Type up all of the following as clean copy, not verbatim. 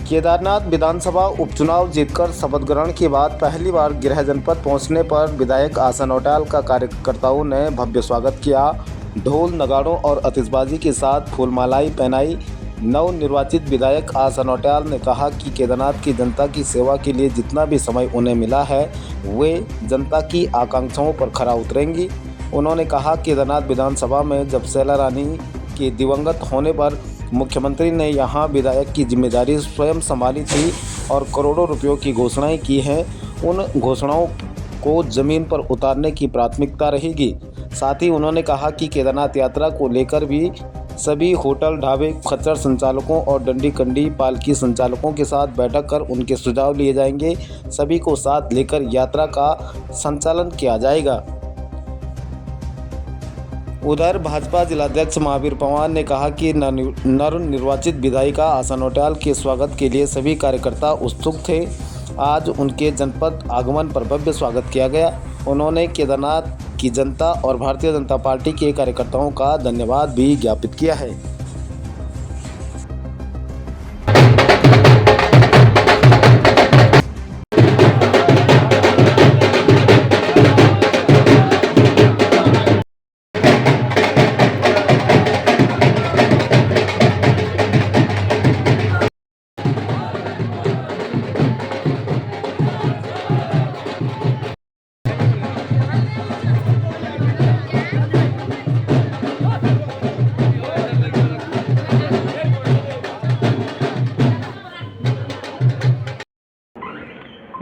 केदारनाथ विधानसभा उपचुनाव जीतकर शपथ ग्रहण के बाद पहली बार गृह जनपद पहुंचने पर विधायक आशा नौटियाल का कार्यकर्ताओं ने भव्य स्वागत किया। ढोल नगाड़ों और आतिशबाजी के साथ फूलमालाएं पहनाई। नवनिर्वाचित विधायक आशा नौटियाल ने कहा कि केदारनाथ की जनता की सेवा के लिए जितना भी समय उन्हें मिला है वे जनता की आकांक्षाओं पर खरा उतरेंगी। उन्होंने कहा केदारनाथ विधानसभा में जब शैला रानी के दिवंगत होने पर मुख्यमंत्री ने यहां विधायक की जिम्मेदारी स्वयं संभाली थी और करोड़ों रुपयों की घोषणाएं की हैं। उन घोषणाओं को ज़मीन पर उतारने की प्राथमिकता रहेगी। साथ ही उन्होंने कहा कि केदारनाथ यात्रा को लेकर भी सभी होटल, ढाबे, खच्चर संचालकों और डंडी कंडी पालकी संचालकों के साथ बैठक कर उनके सुझाव लिए जाएंगे। सभी को साथ लेकर यात्रा का संचालन किया जाएगा। उधर भाजपा जिलाध्यक्ष महावीर पवार ने कहा कि नवनिर्वाचित विधायिका आशा नौटियाल के स्वागत के लिए सभी कार्यकर्ता उत्सुक थे। आज उनके जनपद आगमन पर भव्य स्वागत किया गया। उन्होंने केदारनाथ की जनता और भारतीय जनता पार्टी के कार्यकर्ताओं का धन्यवाद भी ज्ञापित किया है।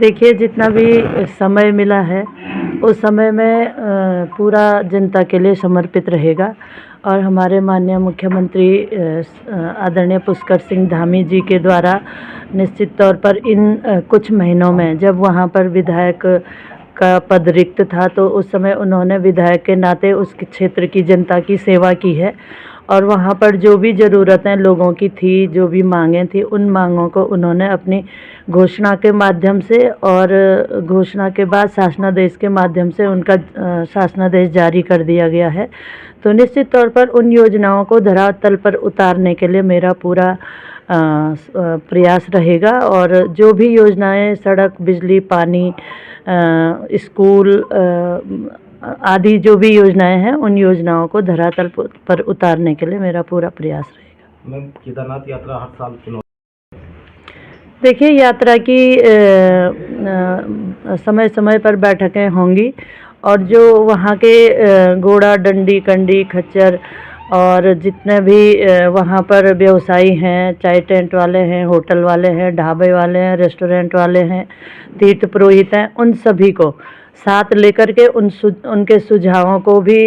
देखिए, जितना भी समय मिला है उस समय में पूरा जनता के लिए समर्पित रहेगा और हमारे माननीय मुख्यमंत्री आदरणीय पुष्कर सिंह धामी जी के द्वारा निश्चित तौर पर इन कुछ महीनों में जब वहाँ पर विधायक का पद रिक्त था तो उस समय उन्होंने विधायक के नाते उस क्षेत्र की जनता की सेवा की है और वहाँ पर जो भी ज़रूरतें लोगों की थी, जो भी मांगें थी, उन मांगों को उन्होंने अपनी घोषणा के माध्यम से और घोषणा के बाद शासनादेश के माध्यम से उनका शासनादेश जारी कर दिया गया है। तो निश्चित तौर पर उन योजनाओं को धरातल पर उतारने के लिए मेरा पूरा प्रयास रहेगा और जो भी योजनाएं सड़क, बिजली, पानी, स्कूल आदि जो भी योजनाएं हैं उन योजनाओं को धरातल पर उतारने के लिए मेरा पूरा प्रयास रहेगा। मैम, केदारनाथ यात्रा हर साल चुनाव देखिए, यात्रा की समय समय पर बैठकें होंगी और जो वहाँ के घोड़ा, डंडी, कंडी, खच्चर और जितने भी वहाँ पर व्यवसायी हैं, चाहे टेंट वाले हैं, होटल वाले हैं, ढाबे वाले हैं, रेस्टोरेंट वाले हैं, तीर्थ पुरोहित हैं, उन सभी को साथ लेकर के उनके सुझावों को भी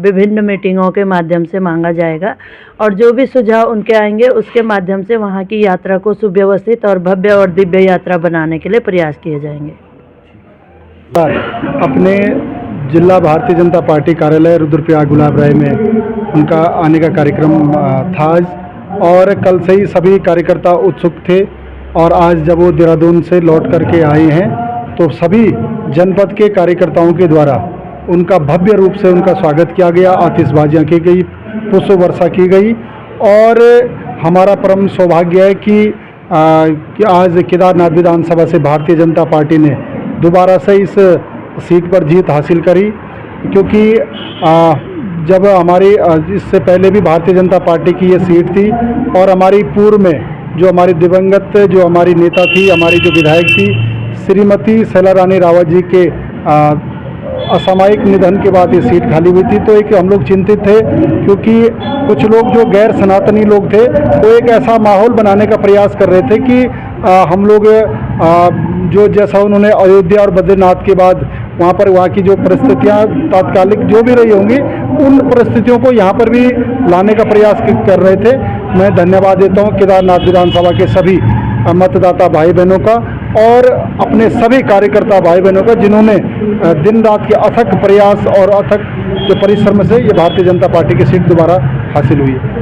विभिन्न मीटिंगों के माध्यम से मांगा जाएगा और जो भी सुझाव उनके आएंगे उसके माध्यम से वहाँ की यात्रा को सुव्यवस्थित और भव्य और दिव्य यात्रा बनाने के लिए प्रयास किए जाएंगे। अपने जिला भारतीय जनता पार्टी कार्यालय रुद्रप्रयाग गुलाब राय में उनका आने का कार्यक्रम था आज और कल से ही सभी कार्यकर्ता उत्सुक थे और आज जब वो देहरादून से लौट करके आए हैं तो सभी जनपद के कार्यकर्ताओं के द्वारा उनका भव्य रूप से उनका स्वागत किया गया, आतिशबाजियाँ की गई, पुष्प वर्षा की गई और हमारा परम सौभाग्य है कि आज केदारनाथ विधानसभा से भारतीय जनता पार्टी ने दोबारा से इस सीट पर जीत हासिल करी क्योंकि जब हमारी इससे पहले भी भारतीय जनता पार्टी की ये सीट थी और हमारी पूर्व में जो हमारी दिवंगत जो हमारी नेता थी, हमारी जो विधायक थी श्रीमती शैला रानी रावत जी के असामयिक निधन के बाद ये सीट खाली हुई थी। तो एक हम लोग चिंतित थे क्योंकि कुछ लोग जो गैर सनातनी लोग थे वो एक ऐसा माहौल बनाने का प्रयास कर रहे थे कि हम लोग जो जैसा उन्होंने अयोध्या और बद्रीनाथ के बाद वहाँ की जो परिस्थितियाँ तात्कालिक जो भी रही होंगी उन परिस्थितियों को यहाँ पर भी लाने का प्रयास कर रहे थे। मैं धन्यवाद देता हूँ केदारनाथ विधानसभा के सभी मतदाता भाई बहनों का और अपने सभी कार्यकर्ता भाई बहनों का जिन्होंने दिन रात के अथक प्रयास और अथक जो परिश्रम से ये भारतीय जनता पार्टी की सीट दोबारा हासिल हुई है।